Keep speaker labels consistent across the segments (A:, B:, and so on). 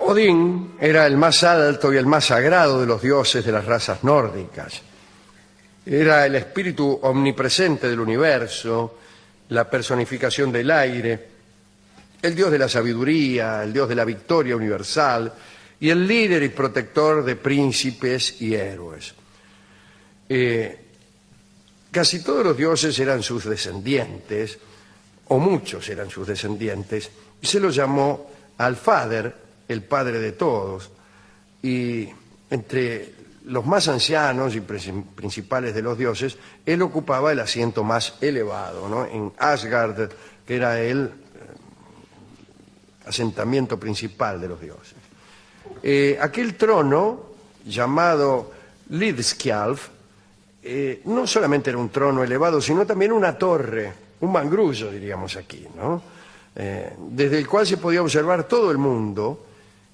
A: Odín era el más alto y el más sagrado de los dioses de las razas nórdicas. Era el espíritu omnipresente del universo, la personificación del aire, el dios de la sabiduría, el dios de la victoria universal y el líder y protector de príncipes y héroes. Casi todos los dioses eran sus descendientes, o muchos eran sus descendientes, y se los llamó Alfader, el padre de todos. Y entre los más ancianos y principales de los dioses, él ocupaba el asiento más elevado, ¿no?, en Asgard, que era el asentamiento principal de los dioses. Aquel trono, llamado Hlidskjalf, no solamente era un trono elevado, sino también una torre, un mangrullo, diríamos aquí, ¿no?, desde el cual se podía observar todo el mundo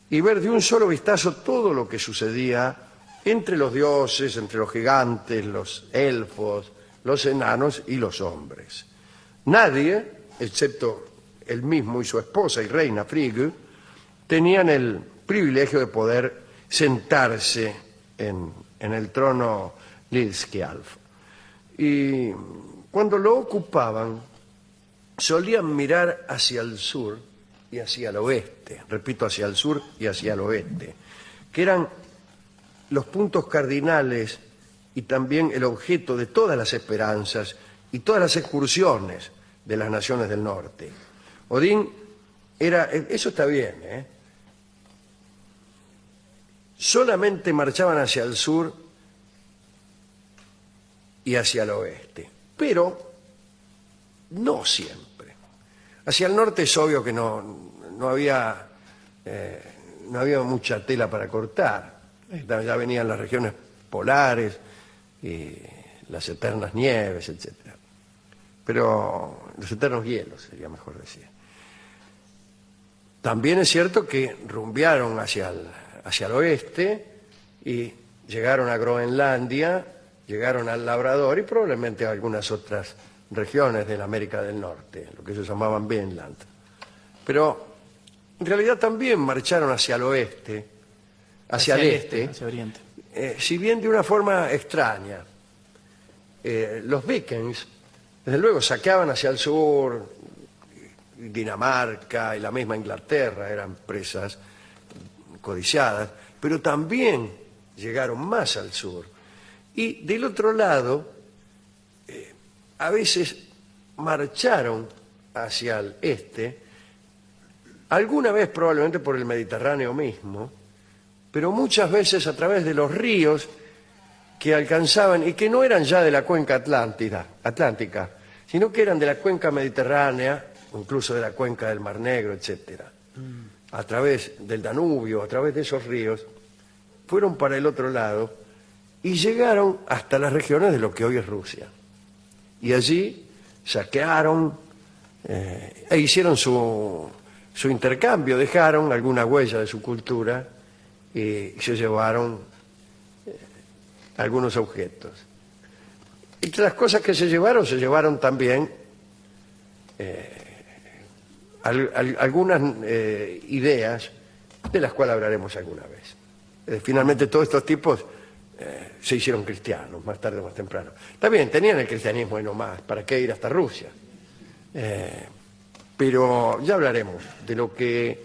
A: y ver de un solo vistazo todo lo que sucedía entre los dioses, entre los gigantes, los elfos, los enanos y los hombres. Nadie, excepto él mismo y su esposa y reina Frigg, tenían el privilegio de poder sentarse en el trono Hlidskjalf. Y cuando lo ocupaban, solían mirar hacia el sur y hacia el oeste, repito, hacia el sur y hacia el oeste, que eran los puntos cardinales y también el objeto de todas las esperanzas y todas las excursiones de las naciones del norte. Odín era, eso está bien, solamente marchaban hacia el sur y hacia el oeste, pero no siempre. Hacia el norte es obvio que no había mucha tela para cortar. Ya venían las regiones polares y las eternas nieves, etc. Pero los eternos hielos, sería mejor decir. También es cierto que rumbearon hacia el oeste y llegaron a Groenlandia, llegaron al Labrador y probablemente a algunas otras regiones de la América del Norte, lo que ellos llamaban Vinland. Pero en realidad también marcharon hacia el oeste, hacia el este,
B: hacia Oriente.
A: Si bien de una forma extraña. Los vikings, desde luego, saqueaban hacia el sur, Dinamarca y la misma Inglaterra eran presas codiciadas, pero también llegaron más al sur. Y del otro lado, a veces marcharon hacia el este, alguna vez probablemente por el Mediterráneo mismo, pero muchas veces a través de los ríos que alcanzaban y que no eran ya de la cuenca atlántica, sino que eran de la cuenca mediterránea, incluso de la cuenca del Mar Negro, etc. A través del Danubio, a través de esos ríos, fueron para el otro lado y llegaron hasta las regiones de lo que hoy es Rusia. Y allí saquearon e hicieron su intercambio, dejaron alguna huella de su cultura y se llevaron algunos objetos. Entre las cosas que se llevaron también algunas ideas de las cuales hablaremos alguna vez. Finalmente todos estos tipos se hicieron cristianos, más tarde o más temprano. Está bien, tenían el cristianismo y no más, ¿para qué ir hasta Rusia? Pero ya hablaremos de lo que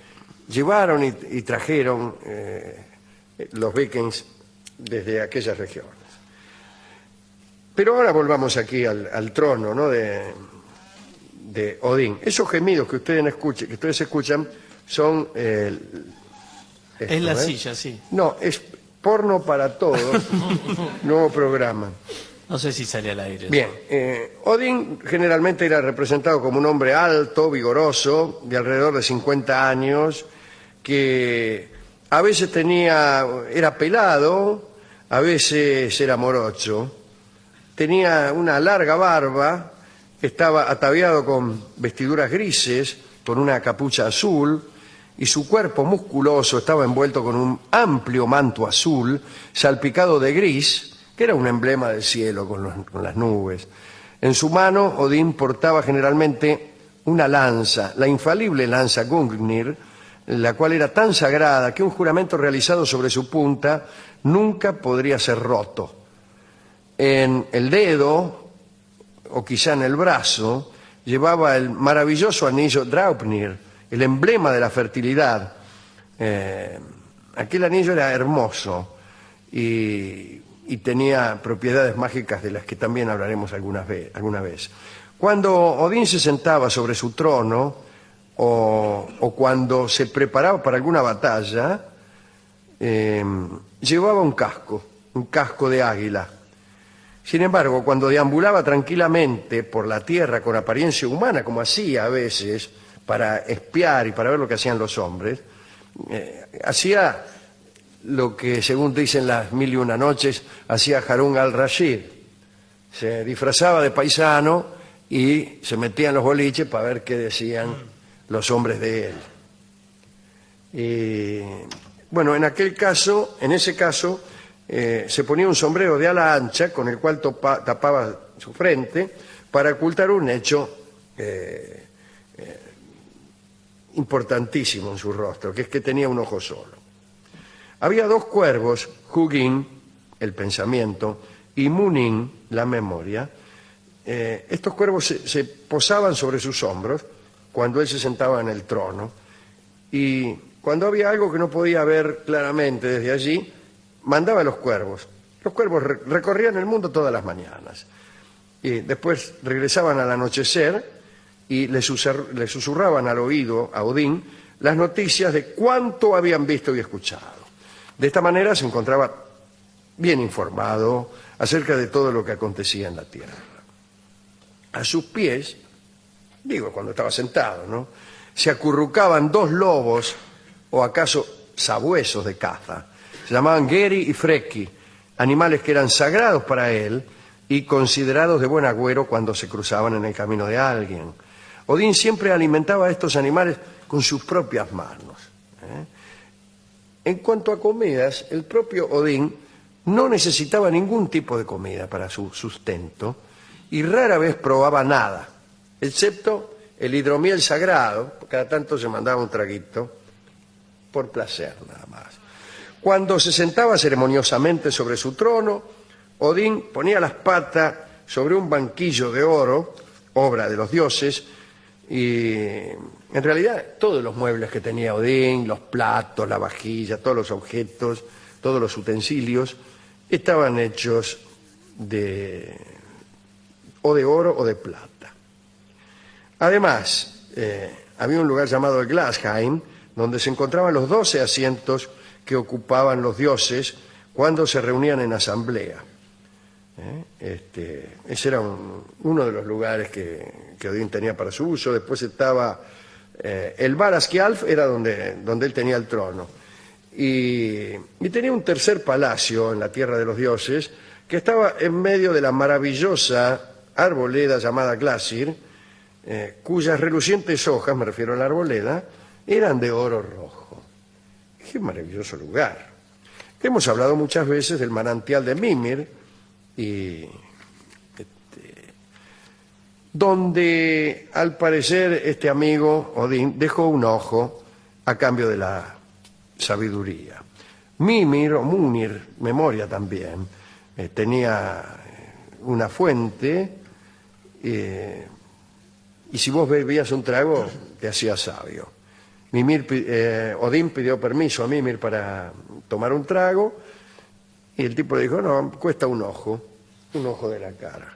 A: llevaron y trajeron los vikings desde aquellas regiones. Pero ahora volvamos aquí al trono, ¿no?, de Odín. Esos gemidos que ustedes escuchan son...
B: es la silla, sí.
A: No, es Porno para Todos, nuevo programa.
B: No sé si sale al aire.
A: Bien, Odín generalmente era representado como un hombre alto, vigoroso, de alrededor de 50 años, que a veces era pelado, a veces era morocho, tenía una larga barba, estaba ataviado con vestiduras grises, con una capucha azul, y su cuerpo musculoso estaba envuelto con un amplio manto azul, salpicado de gris, que era un emblema del cielo con las nubes. En su mano, Odín portaba generalmente una lanza, la infalible lanza Gungnir, la cual era tan sagrada que un juramento realizado sobre su punta nunca podría ser roto. En el dedo, o quizá en el brazo, llevaba el maravilloso anillo Draupnir, el emblema de la fertilidad. Aquel anillo era hermoso y tenía propiedades mágicas de las que también hablaremos alguna vez. Cuando Odín se sentaba sobre su trono o cuando se preparaba para alguna batalla, llevaba un casco de águila. Sin embargo, cuando deambulaba tranquilamente por la tierra con apariencia humana, como hacía a veces para espiar y para ver lo que hacían los hombres, hacía lo que, según dicen las 1001 noches, hacía Harún al-Rashid. Se disfrazaba de paisano y se metía en los boliches para ver qué decían los hombres de él. Y, bueno, en ese caso, se ponía un sombrero de ala ancha con el cual tapaba su frente para ocultar un hecho importantísimo en su rostro, que es que tenía un ojo solo. Había dos cuervos, Hugin, el pensamiento, y Munin, la memoria. Estos cuervos se posaban sobre sus hombros cuando él se sentaba en el trono, y cuando había algo que no podía ver claramente desde allí, mandaba a los cuervos. Los cuervos recorrían el mundo todas las mañanas y después regresaban al anochecer y le susurraban al oído a Odín las noticias de cuánto habían visto y escuchado. De esta manera se encontraba bien informado acerca de todo lo que acontecía en la tierra. A sus pies, cuando estaba sentado, ¿no?, se acurrucaban dos lobos o acaso sabuesos de caza. Se llamaban Geri y Freki, animales que eran sagrados para él y considerados de buen agüero cuando se cruzaban en el camino de alguien. Odín siempre alimentaba a estos animales con sus propias manos. En cuanto a comidas, el propio Odín no necesitaba ningún tipo de comida para su sustento y rara vez probaba nada, excepto el hidromiel sagrado. Cada tanto se mandaba un traguito por placer nada más. Cuando se sentaba ceremoniosamente sobre su trono, Odín ponía las patas sobre un banquillo de oro, obra de los dioses, y en realidad todos los muebles que tenía Odín, los platos, la vajilla, todos los objetos, todos los utensilios, estaban hechos de oro o de plata. Además, había un lugar llamado el Glassheim, donde se encontraban los 12 asientos que ocupaban los dioses cuando se reunían en asamblea. Ese era uno de los lugares que Odín tenía para su uso. Después estaba el Baraskialf, era donde él tenía el trono. Y tenía un tercer palacio en la tierra de los dioses, que estaba en medio de la maravillosa arboleda llamada Glasir, cuyas relucientes hojas, me refiero a la arboleda, eran de oro rojo. ¡Qué maravilloso lugar! Hemos hablado muchas veces del manantial de Mimir, donde al parecer este amigo Odín dejó un ojo a cambio de la sabiduría. Mimir o Munir, memoria también, tenía una fuente y si vos bebías un trago te hacías sabio. Odín pidió permiso a Mimir para tomar un trago y el tipo le dijo, no, cuesta un ojo de la cara.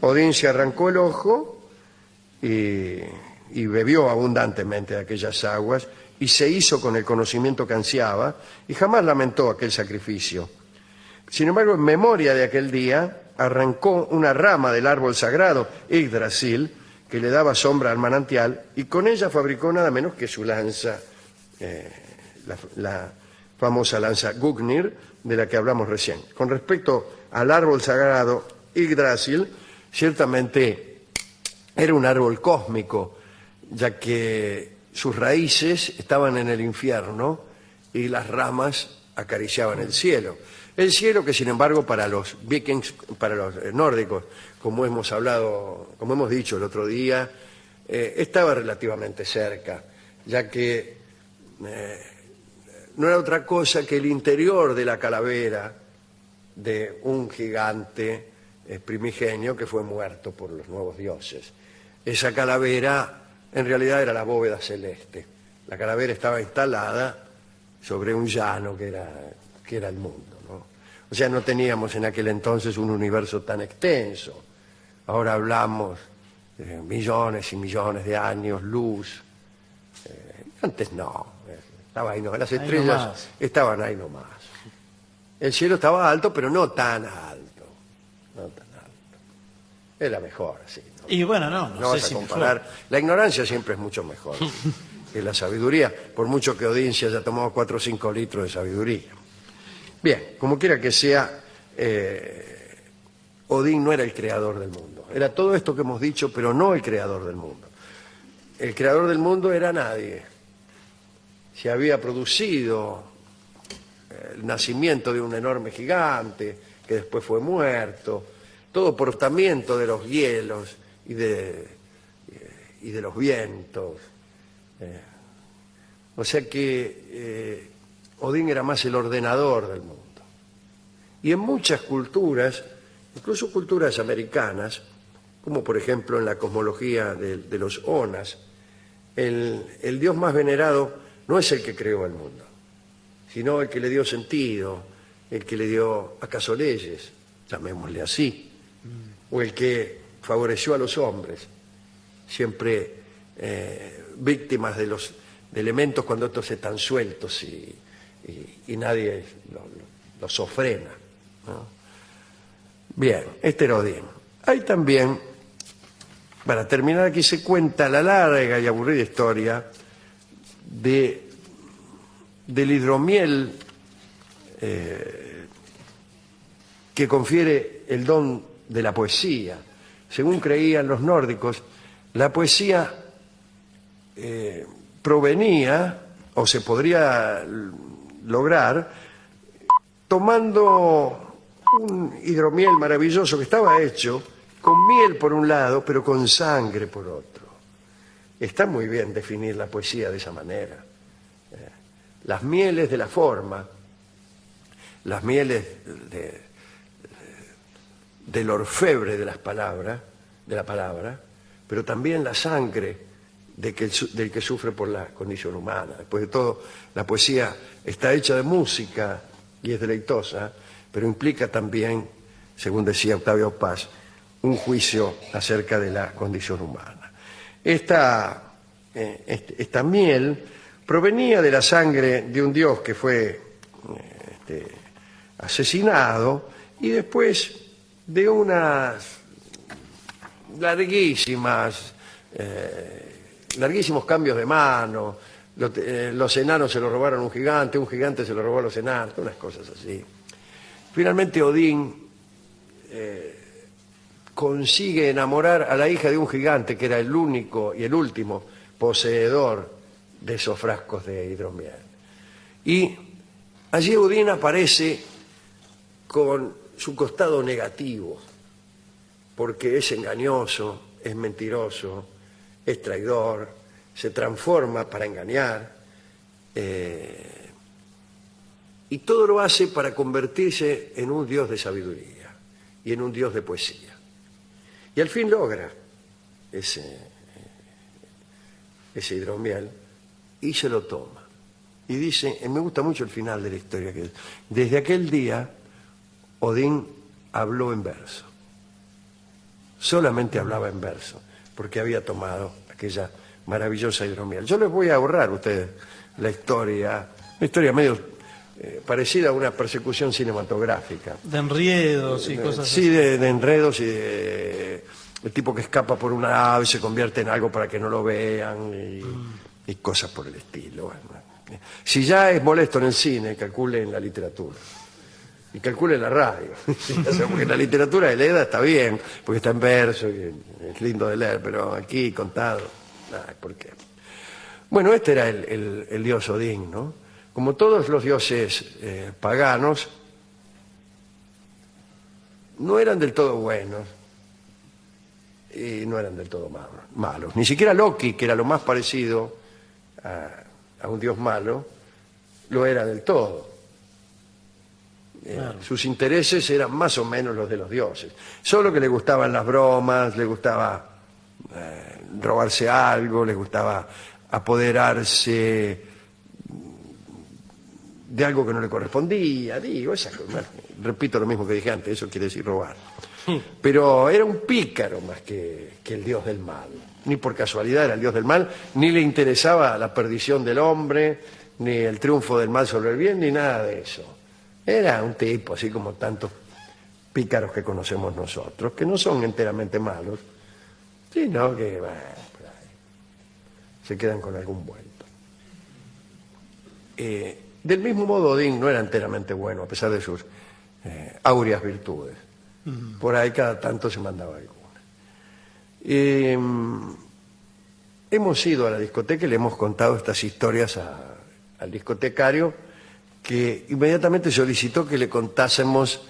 A: Odín se arrancó el ojo y bebió abundantemente de aquellas aguas y se hizo con el conocimiento que ansiaba y jamás lamentó aquel sacrificio. Sin embargo, en memoria de aquel día, arrancó una rama del árbol sagrado, Yggdrasil, que le daba sombra al manantial, y con ella fabricó nada menos que su lanza, la famosa lanza Gungnir, de la que hablamos recién. Con respecto al árbol sagrado Yggdrasil, ciertamente era un árbol cósmico, ya que sus raíces estaban en el infierno y las ramas acariciaban el cielo. El cielo que, sin embargo, para los vikings, para los nórdicos, como hemos dicho el otro día, estaba relativamente cerca, ya que no era otra cosa que el interior de la calavera de un gigante primigenio que fue muerto por los nuevos dioses. Esa calavera en realidad era la bóveda celeste. La calavera estaba instalada sobre un llano que era el mundo, ¿no? O sea, no teníamos en aquel entonces un universo tan extenso. Ahora hablamos de millones y millones de años, luz. Antes no, estaba ahí, no, las estrellas estaban ahí nomás. El cielo estaba alto, pero no tan alto. No tan alto. Era mejor así, ¿no?
B: Y bueno, no
A: No vas
B: sé
A: a
B: si
A: comparar. La ignorancia siempre es mucho mejor que la sabiduría, por mucho que Odín se haya tomado 4 o 5 litros de sabiduría. Bien, como quiera que sea, Odín no era el creador del mundo. Era todo esto que hemos dicho, pero no el creador del mundo. El creador del mundo era nadie. Se había producido el nacimiento de un enorme gigante que después fue muerto, todo por frotamiento de los hielos y de los vientos. O sea que Odín era más el ordenador del mundo. Y en muchas culturas, incluso culturas americanas, como por ejemplo en la cosmología de los Onas, el dios más venerado no es el que creó el mundo, sino el que le dio sentido, el que le dio acaso leyes, llamémosle así, o el que favoreció a los hombres, siempre víctimas de elementos cuando estos están sueltos y nadie los sofrena, ¿no? Bien, este era Odín. Hay también, para terminar aquí, se cuenta la larga y aburrida historia del hidromiel que confiere el don de la poesía. Según creían los nórdicos, la poesía provenía, o se podría lograr, tomando un hidromiel maravilloso que estaba hecho con miel por un lado, pero con sangre por otro. Está muy bien definir la poesía de esa manera. Las mieles de la forma, las mieles del orfebre de la palabra, pero también la sangre del que sufre por la condición humana. Después de todo, la poesía está hecha de música y es deleitosa, pero implica también, según decía Octavio Paz, un juicio acerca de la condición humana. Esta miel provenía de la sangre de un dios que fue asesinado y después de unas larguísimos cambios de mano. Los enanos se lo robaron a un gigante se lo robó a los enanos, unas cosas así. Finalmente Odín consigue enamorar a la hija de un gigante que era el único y el último poseedor de esos frascos de hidromiel. Y allí Odín aparece con su costado negativo, porque es engañoso, es mentiroso, es traidor, se transforma para engañar, y todo lo hace para convertirse en un dios de sabiduría y en un dios de poesía. Y al fin logra ese hidromiel y se lo toma. Y dice, me gusta mucho el final de la historia, que desde aquel día Odín habló en verso. Solamente hablaba en verso, porque había tomado aquella maravillosa hidromiel. Yo les voy a ahorrar a ustedes una historia medio parecida a una persecución cinematográfica.
B: De enredos y cosas así.
A: Sí, de enredos y de el tipo que escapa por una ave se convierte en algo para que no lo vean y cosas por el estilo. Bueno, si ya es molesto en el cine, calcule en la literatura. Y calcule en la radio. Porque la literatura de Leda está bien, porque está en verso y es lindo de leer, pero aquí contado, nada, ¿por qué? Bueno, este era el dios Odín, ¿no? Como todos los dioses paganos, no eran del todo buenos y no eran del todo malos. Ni siquiera Loki, que era lo más parecido a un dios malo, lo era del todo.
B: Claro.
A: Sus intereses eran más o menos los de los dioses. Solo que le gustaban las bromas, le gustaba robarse algo, le gustaba apoderarse de algo que no le correspondía, digo, bueno, repito lo mismo que dije antes, eso quiere decir robar. Pero era un pícaro más que el dios del mal. Ni por casualidad era el dios del mal, ni le interesaba la perdición del hombre, ni el triunfo del mal sobre el bien, ni nada de eso. Era un tipo así como tantos pícaros que conocemos nosotros, que no son enteramente malos, sino que bueno, por ahí, se quedan con algún vuelto. Del mismo modo, Odín no era enteramente bueno, a pesar de sus áureas virtudes. Por ahí cada tanto se mandaba alguna. Hemos ido a la discoteca y le hemos contado estas historias al discotecario, que inmediatamente solicitó que le contásemos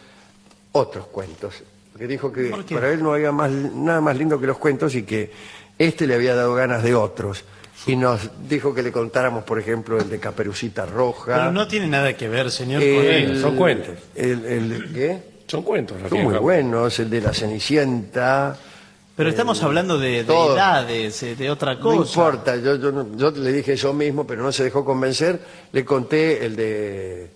A: otros cuentos, porque dijo que para él no había nada más lindo que los cuentos y que este le había dado ganas de otros. Y nos dijo que le contáramos, por ejemplo, el de Caperucita Roja.
B: Pero no tiene nada que ver, señor, con él.
C: Son cuentos.
A: ¿Qué?
C: Son cuentos.
A: Son muy buenos, el de la Cenicienta.
B: Pero estamos hablando de
A: todo.
B: edades, de otra cosa.
A: No importa, yo le dije eso mismo, pero no se dejó convencer. Le conté el de,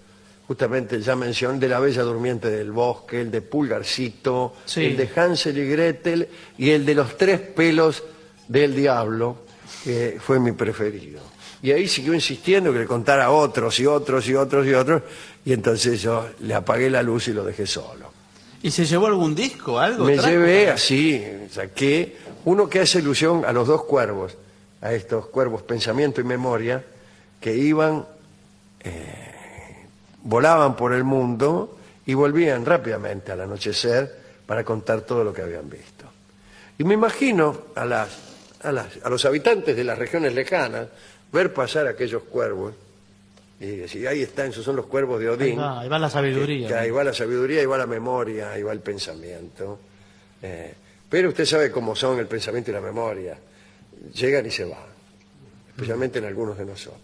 A: justamente ya mencioné, de la Bella Durmiente del Bosque, el de Pulgarcito,
B: Sí.
A: el de Hansel y Gretel y el de los 3 pelos del diablo, que fue mi preferido. Y ahí siguió insistiendo que le contara otros y otros y otros y otros, y entonces yo le apagué la luz y lo dejé solo.
B: ¿Y se llevó algún disco, algo?
A: Me
B: trajo?
A: llevé así, saqué uno que hace alusión a los 2 cuervos, a estos cuervos pensamiento y memoria, que iban, volaban por el mundo y volvían rápidamente al anochecer para contar todo lo que habían visto. Y me imagino a los habitantes de las regiones lejanas ver pasar aquellos cuervos y decir, ahí están, esos son los cuervos de Odín.
B: Ahí va la sabiduría.
A: Que ahí va la sabiduría, ahí va la memoria, ahí va el pensamiento. Pero usted sabe cómo son el pensamiento y la memoria. Llegan y se van, especialmente en algunos de nosotros.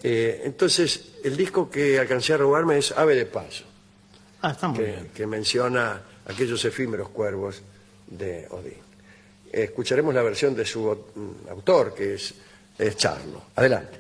A: Entonces, el disco que alcancé a robarme es Ave de Paso,
B: Ah, está muy bien.
A: que menciona aquellos efímeros cuervos de Odín. Escucharemos la versión de su autor, que es Charlo. Adelante.